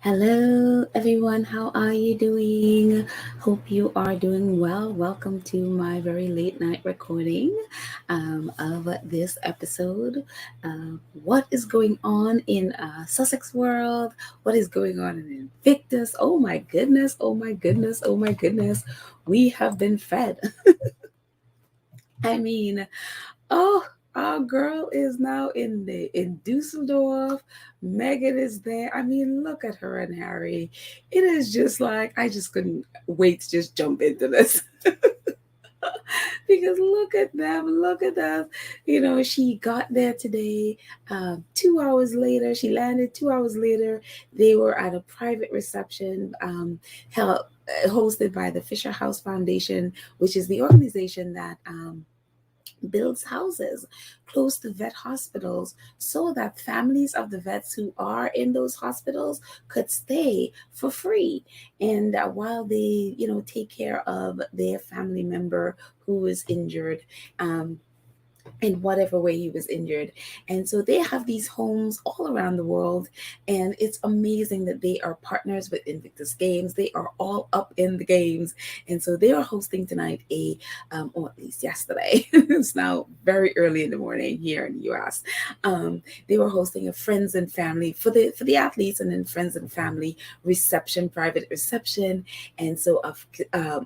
Hello, everyone. How are you doing? Hope you are doing well. Welcome to my very late night recording of this episode. What is going on in Sussex world? What is going on in Invictus? Oh my goodness! Oh my goodness! Oh my goodness! We have been fed. I mean, oh, our girl is now in Dusseldorf. Megan is there. I mean, look at her and Harry. It is just like I just couldn't wait to just jump into this. Because look at them, look at us. She got there today. 2 hours later, she landed. 2 hours later, they were at a private reception held, hosted by the Fisher House Foundation, which is the organization that builds houses close to vet hospitals so that families of the vets who are in those hospitals could stay for free, and while they take care of their family member who is injured, in whatever way he was injured. And so they have these homes all around the world. And it's amazing that they are partners with Invictus Games. They are all up in the games. And so they are hosting tonight or at least yesterday. It's now very early in the morning here in the US. They were hosting a friends and family for the athletes, and then friends and family reception, private reception. And so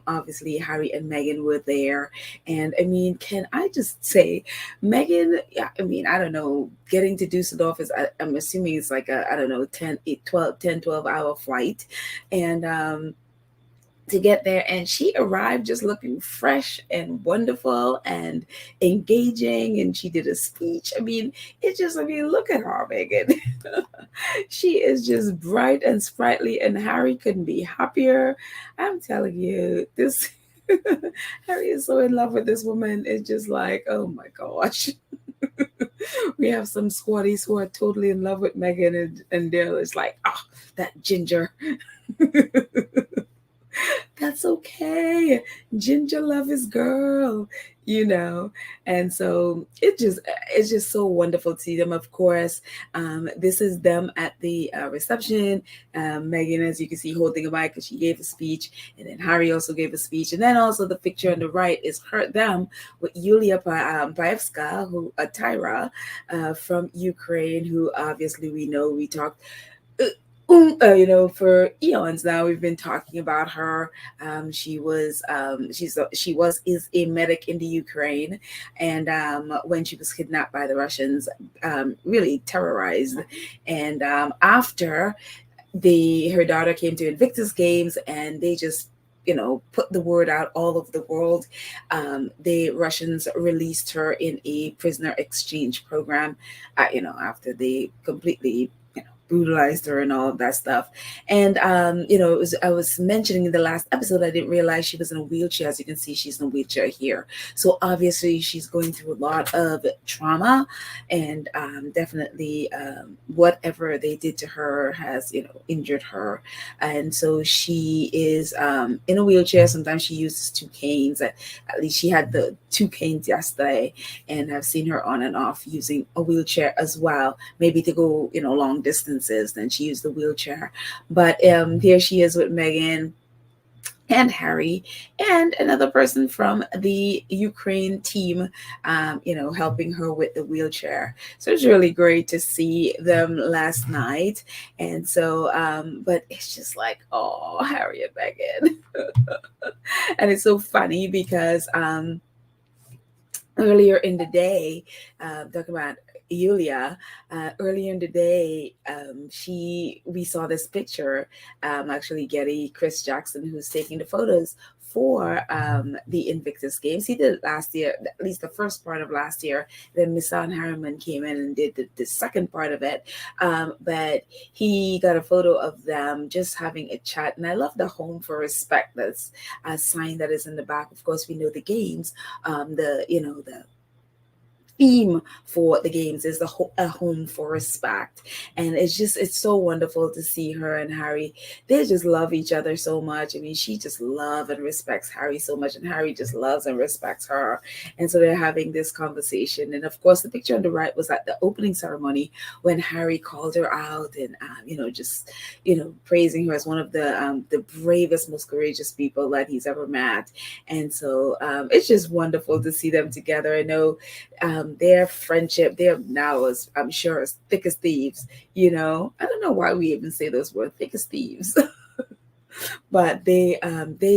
obviously Harry and Meghan were there. And I mean, can I just say, Megan, yeah, I mean, I don't know, getting to Dusseldorf is, I'm assuming it's like I don't know, 12 hour flight. And to get there, and she arrived just looking fresh and wonderful and engaging, and she did a speech. I mean, look at her, Megan. She is just bright and sprightly, and Harry couldn't be happier. I'm telling you, this Harry is so in love with this woman. It's just like, oh my gosh. We have some squatties who are totally in love with Megan, and they're just like, oh, that ginger. That's okay. Ginger love his girl, you know. And so it's just so wonderful to see them. Of course, this is them at the reception. Megan, as you can see, holding a mic because she gave a speech, and then Harry also gave a speech, and then also the picture on the right is them with Yulia Paevska, who Tyra from Ukraine, who obviously we talked for eons now. We've been talking about her. She is a medic in the Ukraine, and when she was kidnapped by the Russians, really terrorized. And after her daughter came to Invictus Games, and they just put the word out all over the world. The Russians released her in a prisoner exchange program, after they completely brutalized her and all of that stuff. And I was mentioning in the last episode, I didn't realize she was in a wheelchair. As you can see, she's in a wheelchair here. So obviously she's going through a lot of trauma, and definitely whatever they did to her has injured her. And so she is in a wheelchair. Sometimes she uses two canes. At least she had the two canes yesterday, and I've seen her on and off using a wheelchair as well, maybe to go long distances. Then she used the wheelchair. But here she is with Meghan and Harry and another person from the Ukraine team, helping her with the wheelchair. So it's really great to see them last night. And so, but it's just like, oh, Harry and Meghan. And it's so funny because earlier in the day, talking about Yulia, earlier in the day, we saw this picture, actually Getty, Chris Jackson, who's taking the photos for the Invictus Games. He did it last year, at least the first part of last year. Then Misan Harriman came in and did the second part of it. But he got a photo of them just having a chat. And I love the Home for Respect that's a sign that is in the back. Of course, we know the games, the theme for the games is a home for respect. And it's so wonderful to see her and Harry. They just love each other so much. I mean, she just loves and respects Harry so much, and Harry just loves and respects her. And so they're having this conversation. And of course, the picture on the right was at the opening ceremony when Harry called her out and, just, praising her as one of the bravest, most courageous people that he's ever met. And so it's just wonderful to see them together. I know their friendship, they're now, as I'm sure, as thick as thieves. I don't know why we even say those words, thick as thieves. But they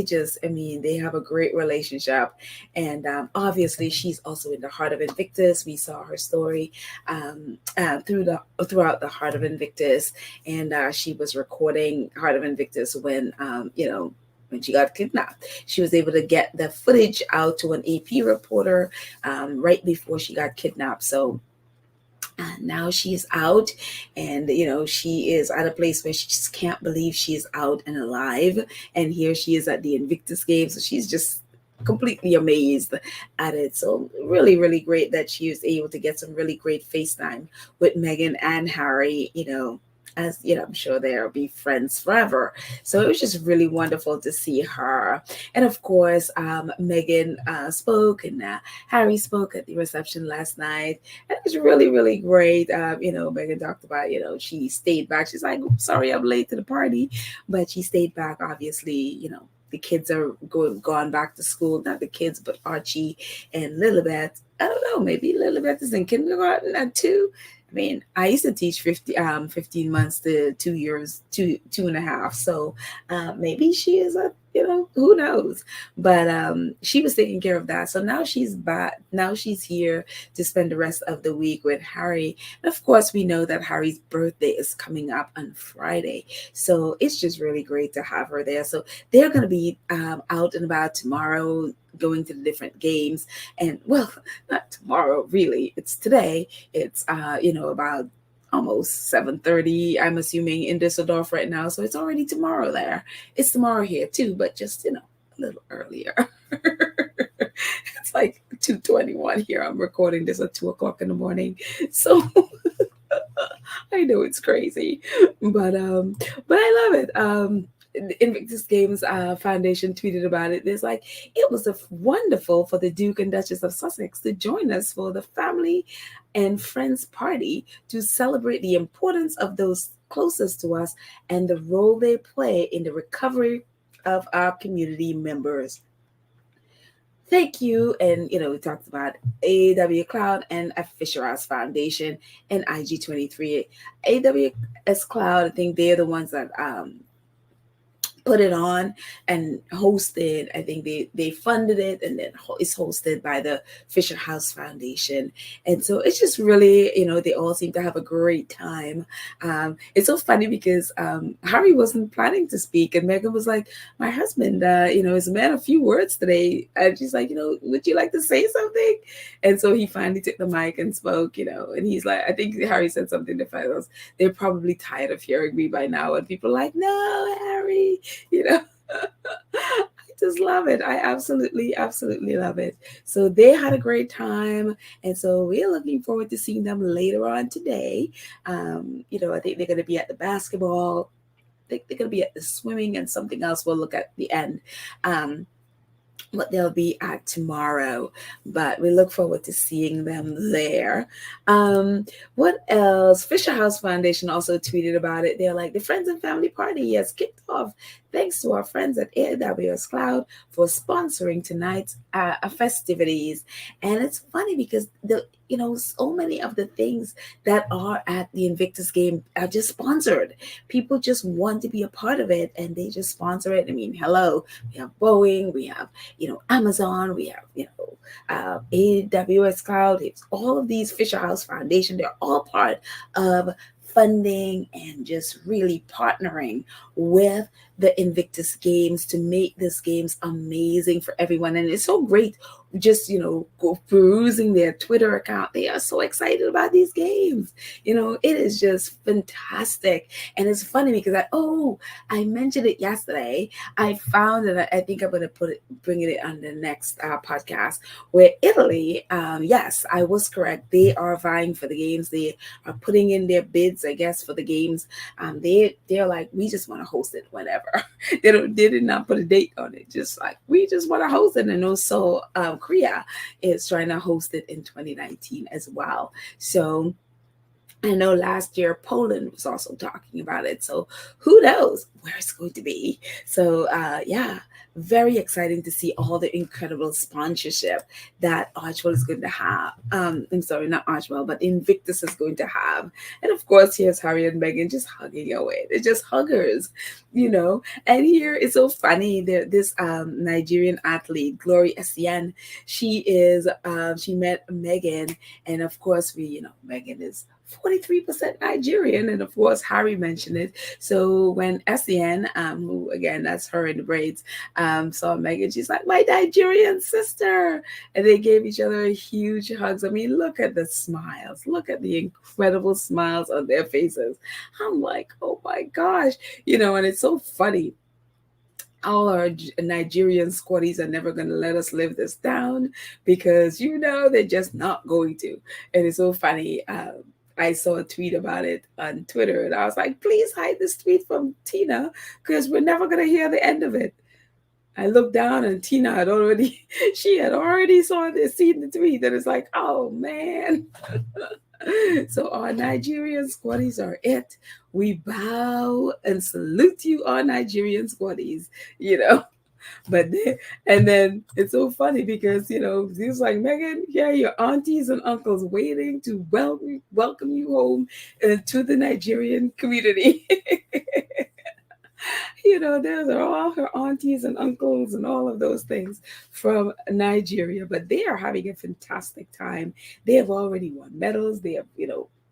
just, I mean, they have a great relationship. And obviously she's also in the Heart of Invictus. We saw her story throughout the Heart of Invictus. And she was recording Heart of Invictus when when she got kidnapped. She was able to get the footage out to an AP reporter right before she got kidnapped. So now she's out, and she is at a place where she just can't believe she is out and alive. And here she is at the Invictus Games, so she's just completely amazed at it. So really, really great that she was able to get some really great FaceTime with Meghan and Harry. As I'm sure they'll be friends forever. So it was just really wonderful to see her. And of course, Meghan spoke, and Harry spoke at the reception last night. And it was really, really great. Meghan talked about, she stayed back. She's like, sorry, I'm late to the party. But she stayed back, obviously, the kids are gone back to school. Not the kids, but Archie and Lilibet. I don't know, maybe Lilibet is in kindergarten at 2. I mean, I used to teach 15 months to 2 years, 2.5. So maybe she is who knows? But she was taking care of that. So now she's back. Now she's here to spend the rest of the week with Harry. And of course, we know that Harry's birthday is coming up on Friday. So it's just really great to have her there. So they're going to be out and about tomorrow, going to the different games. And well, not tomorrow, really. It's today. It's about almost 7:30, I'm assuming, in Düsseldorf right now. So it's already tomorrow there. It's tomorrow here too, but just a little earlier. It's like 2:21 here. I'm recording this at 2 o'clock in the morning. So I know it's crazy, but I love it. Invictus Games Foundation tweeted about it. It's like, it was wonderful for the Duke and Duchess of Sussex to join us for the family and friends party to celebrate the importance of those closest to us and the role they play in the recovery of our community members. Thank you. And, we talked about AW Cloud and a Fisher House Foundation and IG23. AWS Cloud, I think they're the ones that put it on and hosted. I think they funded it, and then it's hosted by the Fisher House Foundation. And so it's just really, they all seem to have a great time. It's so funny because Harry wasn't planning to speak, and Meghan was like, my husband, is a man of few words today. And she's like, would you like to say something? And so he finally took the mic and spoke, and he's like, I think Harry said something to fellows. They're probably tired of hearing me by now. And people are like, no, Harry, I just love it. I absolutely, absolutely love it. So they had a great time. And so we're looking forward to seeing them later on today. I think they're going to be at the basketball. I think they're going to be at the swimming and something else. We'll look at the end. What they'll be at tomorrow, but we look forward to seeing them there. What else? Fisher House Foundation also tweeted about it. They're like, the Friends and Family Party has kicked off. Thanks to our friends at AWS Cloud for sponsoring tonight's festivities. And it's funny because so many of the things that are at the Invictus game are just sponsored. People just want to be a part of it, and they just sponsor it. I mean, hello, we have Boeing, we have Amazon, we have AWS Cloud. It's all of these Fisher House Foundation. They're all part of funding and just really partnering with the Invictus Games to make these games amazing for everyone. And it's so great just, go perusing their Twitter account. They are so excited about these games. It is just fantastic. And it's funny because I mentioned it yesterday. I found that I think I'm going to bring it on the next podcast, where Italy, yes, I was correct. They are vying for the games. They are putting in their bids, I guess, for the games. They're like, we just want to host it whenever. They did not put a date on it. Just like, we just want to host it. And also Korea is trying to host it in 2019 as well. So I know last year Poland was also talking about it. So who knows where it's going to be. So yeah, very exciting to see all the incredible sponsorship that Archwell is going to have. I'm sorry, not Archwell, but Invictus is going to have. And of course, here's Harry and Meghan just hugging away. They're just huggers, And here it's so funny that this Nigerian athlete, Glory Essien, she met Meghan. And of course, Meghan is 43% Nigerian, and of course Harry mentioned it. So when Essien, who again, that's her in the braids, saw Meghan, she's like, my Nigerian sister, and they gave each other huge hugs. I mean, look at the smiles, look at the incredible smiles on their faces. I'm like, oh my gosh, and it's so funny. All our Nigerian squaddies are never going to let us live this down, because they're just not going to. And it's so funny. I saw a tweet about it on Twitter, and I was like, please hide this tweet from Tina, because we're never going to hear the end of it. I looked down, and Tina had already seen the tweet, and it's like, oh man. So our Nigerian squaddies are it. We bow and salute you, our Nigerian squaddies, But then it's so funny because he's like, Meghan, yeah, your aunties and uncles waiting to welcome you home to the Nigerian community. Those are all her aunties and uncles and all of those things from Nigeria. But they are having a fantastic time. They have already won medals. They have,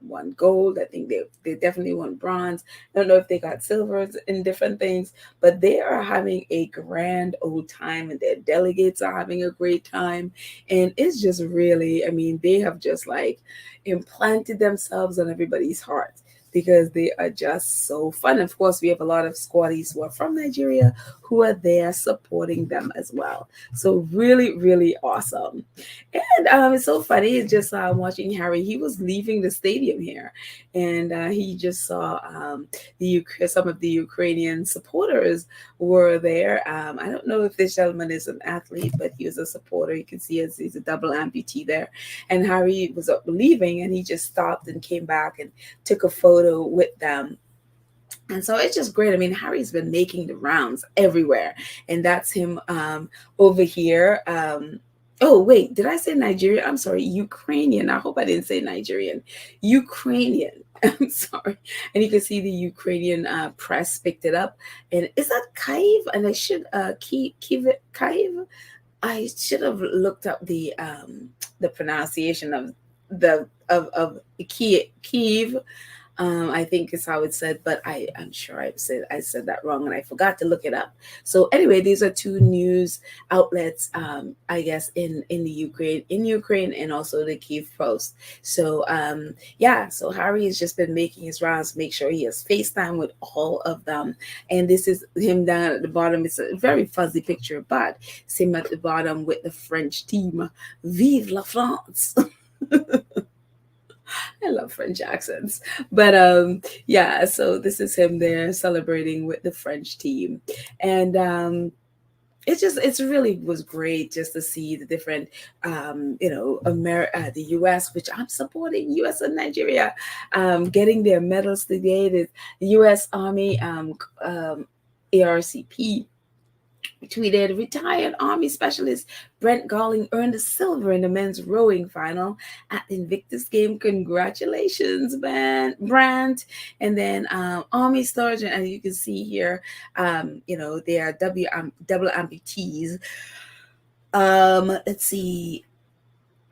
won gold. I think they definitely won bronze. I don't know if they got silvers in different things, but they are having a grand old time, and their delegates are having a great time. And it's just really, I mean, they have just like implanted themselves on everybody's hearts, because they are just so fun. Of course, we have a lot of squaddies who are from Nigeria who are there supporting them as well. So really, really awesome. And it's so funny. It's just watching Harry. He was leaving the stadium here, and he just saw some of the Ukrainian supporters were there. I don't know if this gentleman is an athlete, but he was a supporter. You can see he's a double amputee there. And Harry was leaving, and he just stopped and came back and took a photo with them. And so it's just great. I mean, Harry's been making the rounds everywhere, and that's him over here. Oh, wait, did I say Nigerian? I'm sorry, Ukrainian. I hope I didn't say Nigerian. Ukrainian. I'm sorry. And you can see the Ukrainian press picked it up. And is that Kyiv? And I should Kyiv. I should have looked up the pronunciation of Kyiv. I think is how it's said, but I'm sure I said that wrong, and I forgot to look it up. So anyway, these are two news outlets, I guess in Ukraine, and also the Kyiv Post. So yeah, so Harry has just been making his rounds, make sure he has FaceTime with all of them. And this is him down at the bottom. It's a very fuzzy picture, but it's him at the bottom with the French team. Vive la France! I love French accents. But yeah, so this is him there celebrating with the French team. And it's really was great just to see the different the US, which I'm supporting, US and Nigeria, getting their medals today. The US Army ARCP tweeted, retired Army Specialist Brent Garling earned a silver in the men's rowing final at the Invictus game. Congratulations, Brent. And then Army Sergeant, as you can see here, they are double amputees. Let's see.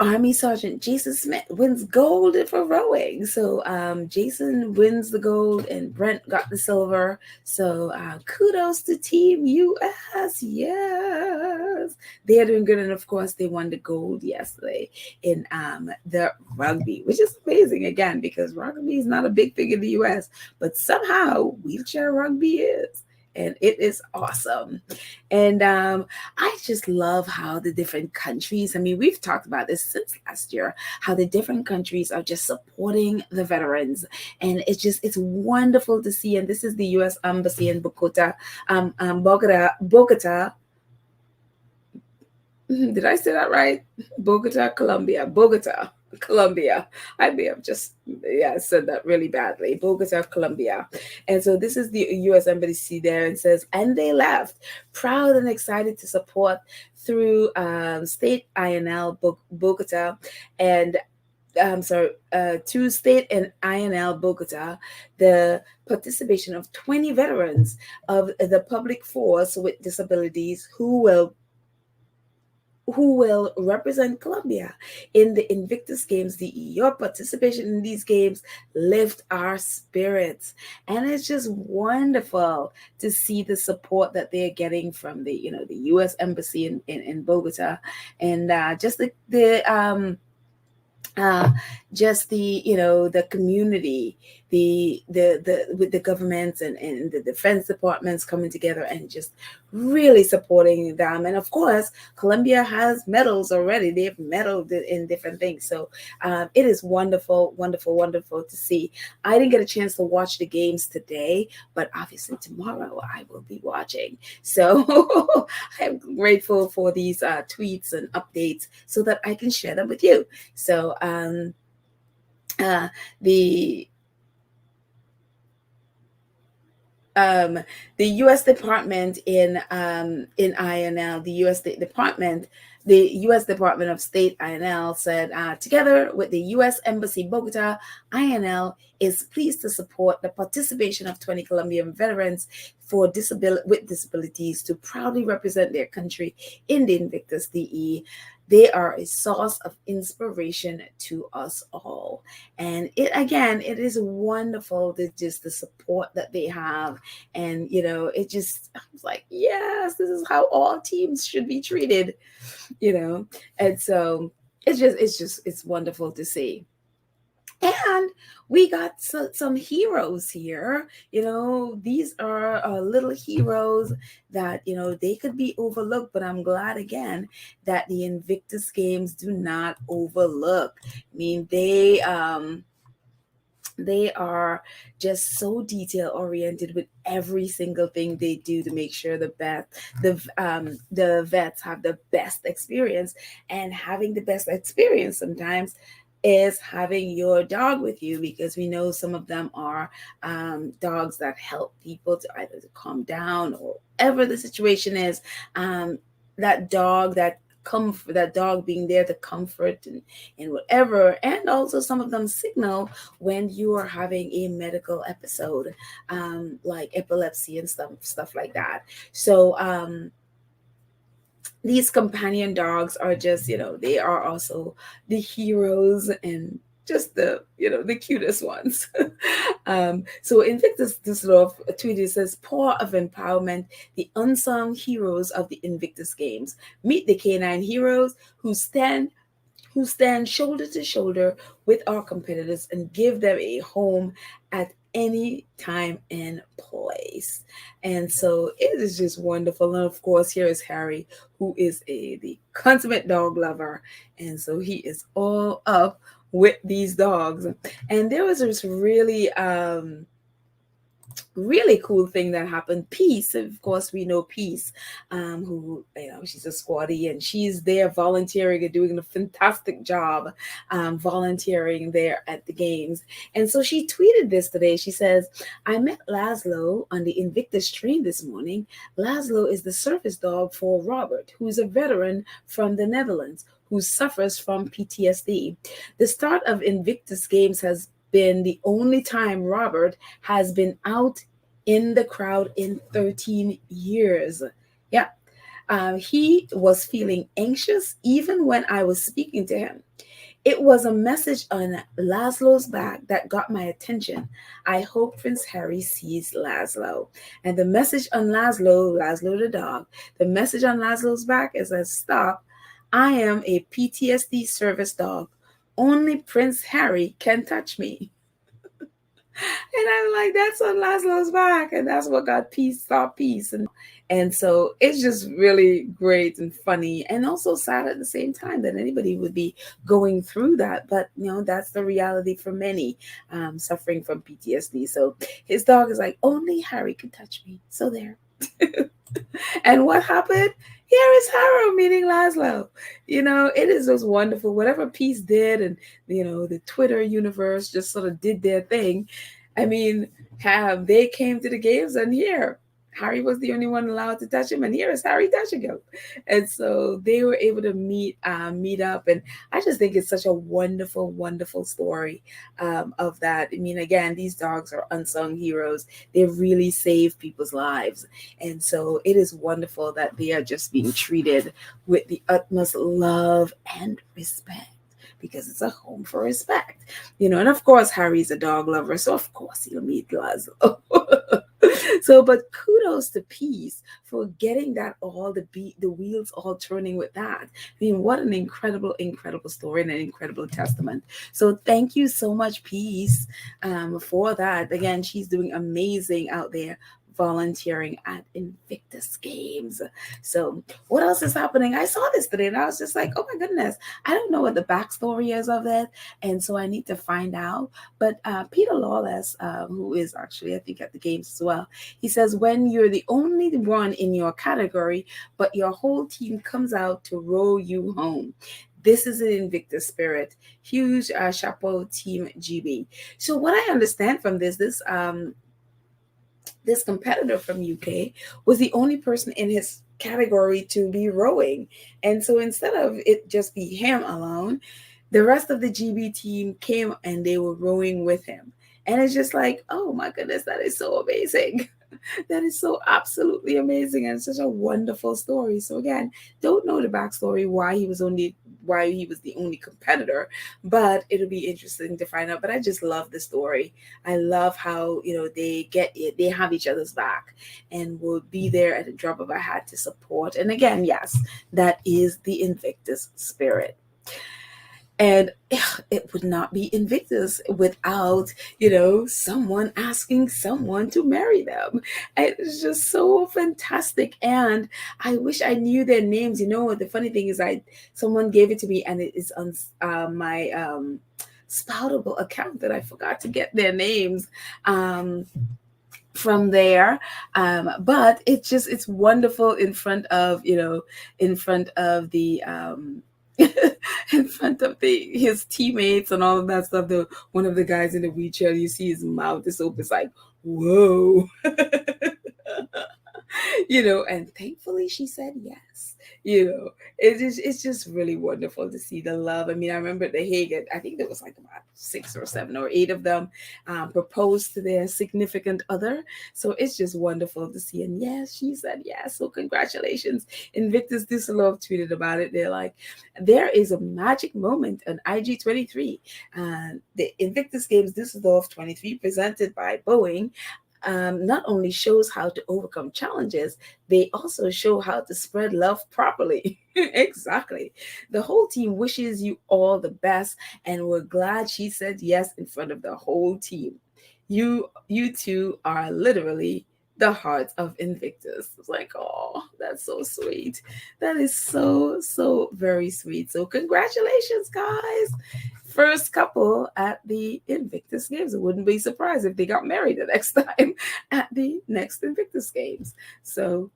Army Sergeant Jason Smith wins gold for rowing. So Jason wins the gold and Brent got the silver. So kudos to Team US. Yes. They're doing good. And of course, they won the gold yesterday in the rugby, which is amazing again, because rugby is not a big thing in the US, but somehow wheelchair rugby is. And it is awesome. And I just love how the different countries, I mean, we've talked about this since last year, how the different countries are just supporting the veterans. And it's wonderful to see. And this is the U.S. Embassy in Bogota. Did I say that right? Bogota, Colombia. I may have just said that really badly. Bogota, Colombia. And so this is the U.S. Embassy there, and says, and they left, proud and excited to support through State INL Bogota and to State and INL Bogota, the participation of 20 veterans of the public force with disabilities who will represent Colombia in the Invictus Games. Your participation in these games lift our spirits, and it's just wonderful to see the support that they're getting from the U.S. Embassy in Bogota, and just the community, with the governments and the defense departments coming together and just really supporting them. And of course, Colombia has medals already. They've medaled in different things. So it is wonderful, wonderful, wonderful to see. I didn't get a chance to watch the games today, but obviously tomorrow I will be watching. So I'm grateful for these tweets and updates so that I can share them with you. So the U.S. Department in INL, the U.S. Department of State INL said, together with the U.S. Embassy Bogota, INL is pleased to support the participation of 20 Colombian veterans with disabilities to proudly represent their country in the Invictus DE. They are a source of inspiration to us all. And it is wonderful to just the support that they have. And, I was like, yes, this is how all teams should be treated, And so it's wonderful to see. And we got some heroes here. These are little heroes that, they could be overlooked, but I'm glad again that the Invictus Games do not overlook. I mean, they are just so detail oriented with every single thing they do to make sure the vets have the best experience. And having the best experience sometimes is having your dog with you, because we know some of them are dogs that help people to either to calm down or whatever the situation is. That dog being there to comfort and whatever. And also some of them signal when you are having a medical episode, like epilepsy and stuff like that. So these companion dogs are just, they are also the heroes and just the cutest ones. So Invictus Düsseldorf tweeted, says, "Power of empowerment, the unsung heroes of the Invictus Games. Meet the canine heroes who stand shoulder to shoulder with our competitors and give them a home at any time and place." And so it is just wonderful. And of course, here is Harry, who is the consummate dog lover. And so he is all up with these dogs. And there was this really cool thing that happened. Peace, of course, we know Peace, who, she's a squatty, and she's there volunteering and doing a fantastic job volunteering there at the games. And so she tweeted this today. She says, "I met Laszlo on the Invictus train this morning. Laszlo is the service dog for Robert, who's a veteran from the Netherlands who suffers from PTSD. The start of Invictus Games has been the only time Robert has been out in the crowd in 13 years. Yeah. He was feeling anxious even when I was speaking to him. It was a message on Laszlo's back that got my attention. I hope Prince Harry sees Laszlo. And the message on Laszlo the dog, the message on Laszlo's back is a stop. I am a PTSD service dog. Only Prince Harry can touch me. And I'm like, that's on Laszlo's back. And that's what got peace, thought peace. And so it's just really great and funny and also sad at the same time that anybody would be going through that. But, that's the reality for many suffering from PTSD. So his dog is like, only Harry can touch me. So there. And what happened? Here is Harrow meeting Laszlo. It is just wonderful. Whatever Peace did, and the Twitter universe just sort of did their thing. I mean, they came to the games, and here Harry was the only one allowed to touch him, and here is Harry touching him. And so they were able to meet up, and I just think it's such a wonderful, wonderful story of that. I mean, again, these dogs are unsung heroes. They really save people's lives, and so it is wonderful that they are just being treated with the utmost love and respect, because it's a home for respect, and of course Harry's a dog lover, so of course he'll meet Laszlo. So, but kudos to Peace for getting that the wheels all turning with that. I mean, what an incredible, incredible story and an incredible testament. So thank you so much, Peace, for that. Again, she's doing amazing out there volunteering at Invictus Games. So what else is happening? I saw this today and I was just like, oh my goodness, I don't know what the backstory is of it. And so I need to find out. But Peter Lawless, who is actually, I think, at the games as well, he says, when you're the only one in your category, but your whole team comes out to row you home. This is an Invictus spirit. Huge chapeau, Team GB. So what I understand from this competitor from UK was the only person in his category to be rowing. And so instead of it just be him alone, the rest of the GB team came and they were rowing with him. And it's just like, oh my goodness, that is so amazing. That is so absolutely amazing, and such a wonderful story. So again, don't know the backstory why he was the only competitor, but it'll be interesting to find out. But I just love the story. I love how they have each other's back and will be there at the drop of a hat to support. And again, yes, that is the Invictus spirit. And it would not be Invictus without, someone asking someone to marry them. It's just so fantastic. And I wish I knew their names. The funny thing is someone gave it to me and it is on my Spoutable account that I forgot to get their names from there. But it's wonderful in front of the in front of his teammates and all of that stuff. One of the guys in the wheelchair, you see his mouth is open. It's like, whoa. And thankfully she said yes. It's just really wonderful to see the love. I mean, I remember at the Hague, I think there was like about 6 or 7 or 8 of them proposed to their significant other. So it's just wonderful to see. And yes, she said yes. So congratulations. Invictus Düsseldorf tweeted about it. They're like, there is a magic moment on IG23. The Invictus Games Düsseldorf 23 presented by Boeing not only shows how to overcome challenges, they also show how to spread love properly. Exactly. The whole team wishes you all the best, and we're glad she said yes in front of the whole team. You two are literally the heart of Invictus. It's like, oh, that's so sweet. That is so, so very sweet. So congratulations, guys. First couple at the Invictus Games. I wouldn't be surprised if they got married the next time at the next Invictus Games. So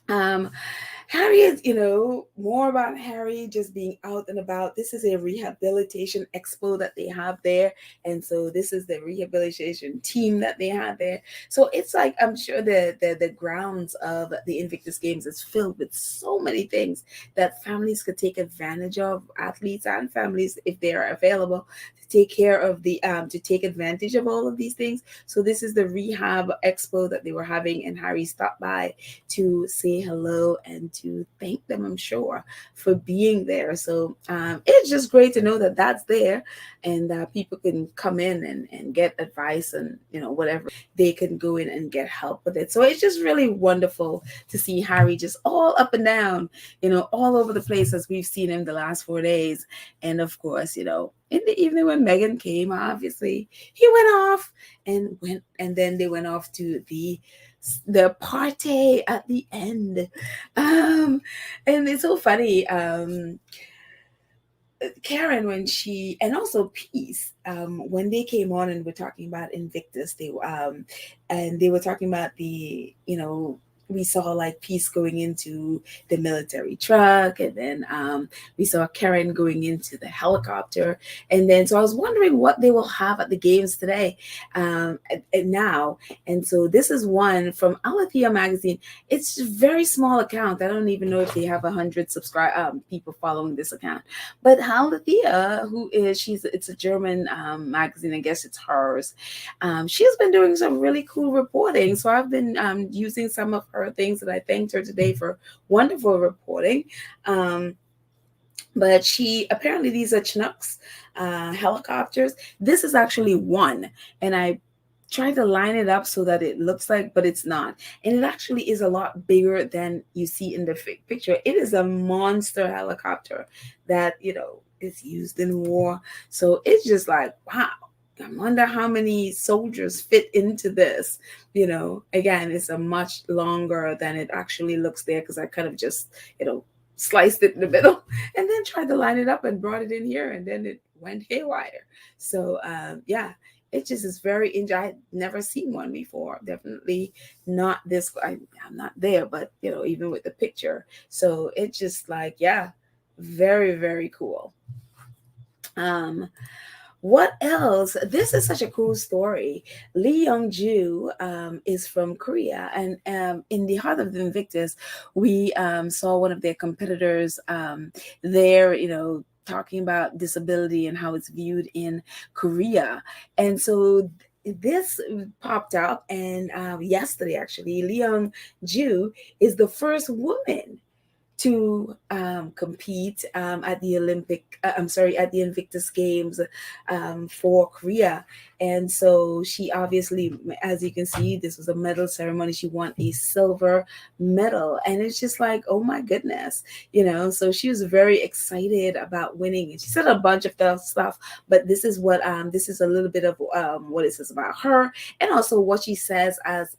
Harry is, more about Harry just being out and about. This is a rehabilitation expo that they have there. And so this is the rehabilitation team that they have there. So it's like, I'm sure the grounds of the Invictus Games is filled with so many things that families could take advantage of, athletes and families, if they are available, to take care of to take advantage of all of these things. So this is the rehab expo that they were having, and Harry stopped by to say hello and to thank them, I'm sure, for being there. So it's just great to know that that's there, and people can come in and get advice, and whatever, they can go in and get help with it. So it's just really wonderful to see Harry just all up and down, all over the place, as we've seen him the last 4 days. And of course, in the evening when Meghan came, obviously he went off and then they went off to the party at the end. And it's so funny. Karen, and also Peace, when they came on and were talking about Invictus, and they were talking about we saw like Peace going into the military truck, and then we saw Karen going into the helicopter, and then so I was wondering what they will have at the games today, and now, and so this is one from Alethea magazine. It's a very small account. I don't even know if they have 100 people following this account, but Alethea, it's a German magazine, I guess it's hers. She's been doing some really cool reporting, so I've been using some of her things, and I thanked her today for wonderful reporting. But apparently these are Chinooks helicopters. This is actually one, and I tried to line it up so that it looks like, but it's not. And it actually is a lot bigger than you see in the picture. It is a monster helicopter that, is used in war. So it's just like, wow. I wonder how many soldiers fit into this. Again, it's a much longer than it actually looks there, because I kind of just, sliced it in the middle and then tried to line it up and brought it in here, and then it went haywire. So yeah, it just is very interesting. I had never seen one before. Definitely not this. I'm not there, but even with the picture. So it's just like, yeah, very, very cool. What else? This is such a cool story. Lee Young-ju is from Korea, and in the heart of the Invictus, we saw one of their competitors there, talking about disability and how it's viewed in Korea. And so this popped up, and yesterday, actually, Lee Young-ju is the first woman to compete at the at the Invictus Games for Korea. And so she obviously, as you can see, this was a medal ceremony. She won a silver medal, and it's just like, oh my goodness, so she was very excited about winning. And she said a bunch of stuff, but this is a little bit of what it says about her, and also what she says as,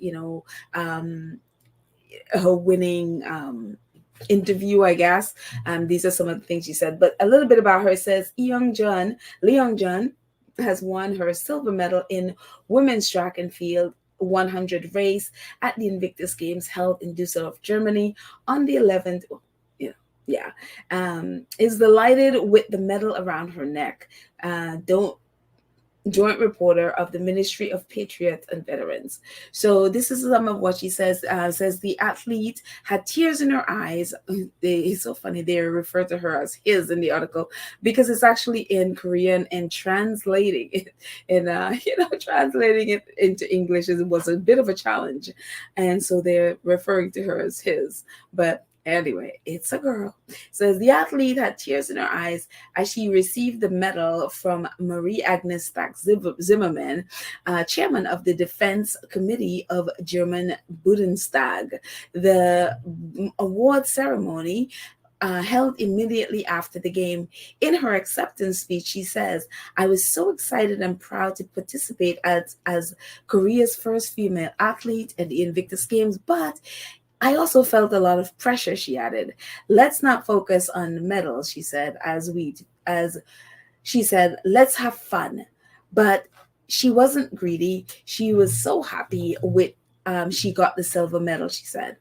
her winning interview, I guess. These are some of the things she said, but a little bit about her. It says Lee Young-jun has won her silver medal in women's track and field 100 race at the Invictus Games held in Düsseldorf, Germany on the 11th. Is delighted with the medal around her neck. Joint reporter of the Ministry of Patriots and Veterans. So this is some of what she says. Says the athlete had tears in her eyes. It's so funny. They refer to her as his in the article, because it's actually in Korean, and translating it translating it into English was a bit of a challenge. And so they're referring to her as his. But anyway, it's a girl. Says the athlete had tears in her eyes as she received the medal from Marie Agnes Zimmermann, chairman of the Defense Committee of German Bundestag. The award ceremony held immediately after the game. In her acceptance speech, she says, "I was so excited and proud to participate as Korea's first female athlete at the Invictus Games, but I also felt a lot of pressure," she added. "Let's not focus on medals," she said, she said, "let's have fun." But she wasn't greedy. She was so happy with she got the silver medal, she said.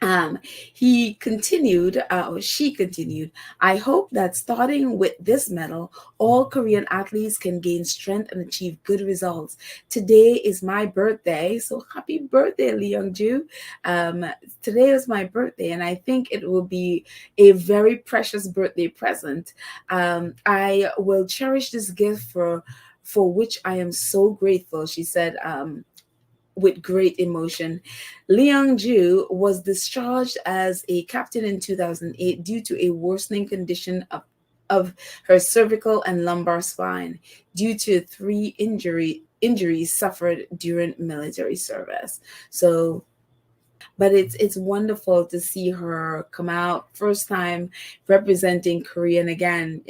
um, he continued, or she continued, I hope that starting with this medal, all Korean athletes can gain strength and achieve good results. Today is my birthday, so happy birthday, Lee Young-ju. Today is my birthday, and I think it will be a very precious birthday present. I will cherish this gift for which I am so grateful, she said. With great emotion. Leong-ju was discharged as a captain in 2008 due to a worsening condition of her cervical and lumbar spine due to three injuries suffered during military service. So but it's wonderful to see her come out first time representing Korea, and again,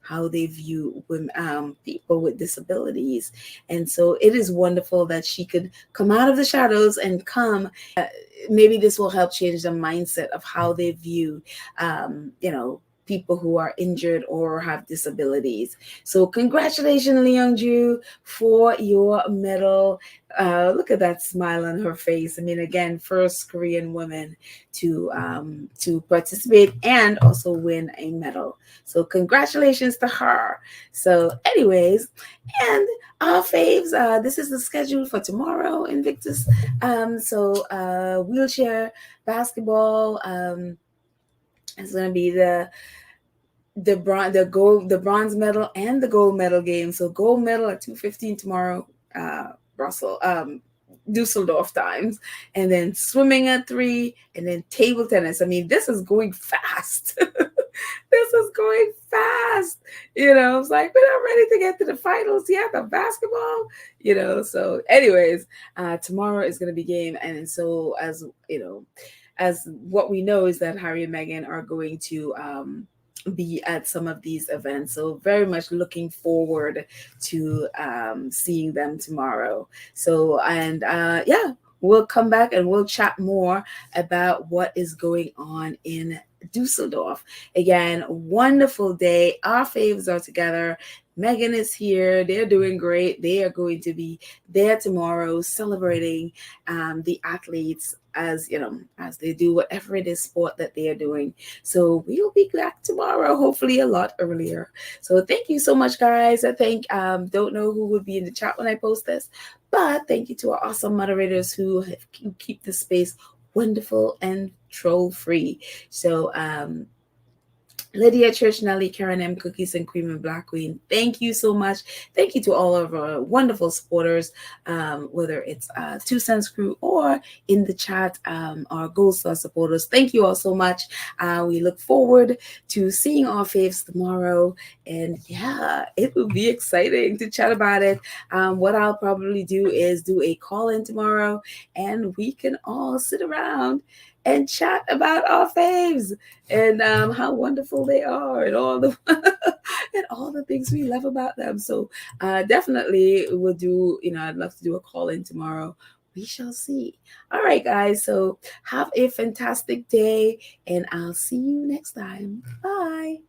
how they view women, people with disabilities. And so it is wonderful that she could come out of the shadows and come. Maybe this will help change the mindset of how they view, people who are injured or have disabilities. So congratulations, Leong-ju, for your medal. Look at that smile on her face. I mean, again, first Korean woman to participate and also win a medal. So congratulations to her. So, anyways, and our faves. This is the schedule for tomorrow, Invictus. Wheelchair basketball. It's going to be the bronze medal and the gold medal game. So gold medal at 2:15 tomorrow, Brussels, Dusseldorf times, and then swimming at 3, and then table tennis. I mean, this is going fast. This is going fast. It's like we're not ready to get to the finals yet. The basketball, So, anyways, tomorrow is going to be game, and so as what we know is that Harry and Meghan are going to be at some of these events. So very much looking forward to seeing them tomorrow. So, and we'll come back and we'll chat more about what is going on in Dusseldorf. Again, wonderful day. Our faves are together. Meghan is here. They're doing great. They are going to be there tomorrow celebrating the athletes as they do whatever it is sport that they are doing. So we'll be back tomorrow, hopefully a lot earlier. So thank you so much, guys. I think don't know who will be in the chat when I post this, but thank you to our awesome moderators who keep the space wonderful and troll free. So Lydia Church, Nelly, Karen M, Cookies and Cream, and Black Queen, thank you so much. Thank you to all of our wonderful supporters, whether it's 2 Cents Crew or in the chat, our Gold Star supporters. Thank you all so much. We look forward to seeing our faves tomorrow. And yeah, it will be exciting to chat about it. What I'll probably do is do a call-in tomorrow, and we can all sit around and chat about our faves and how wonderful they are and all the and all the things we love about them. So definitely we'll do, I'd love to do a call in tomorrow. We shall see. All right, guys. So have a fantastic day, and I'll see you next time. Bye.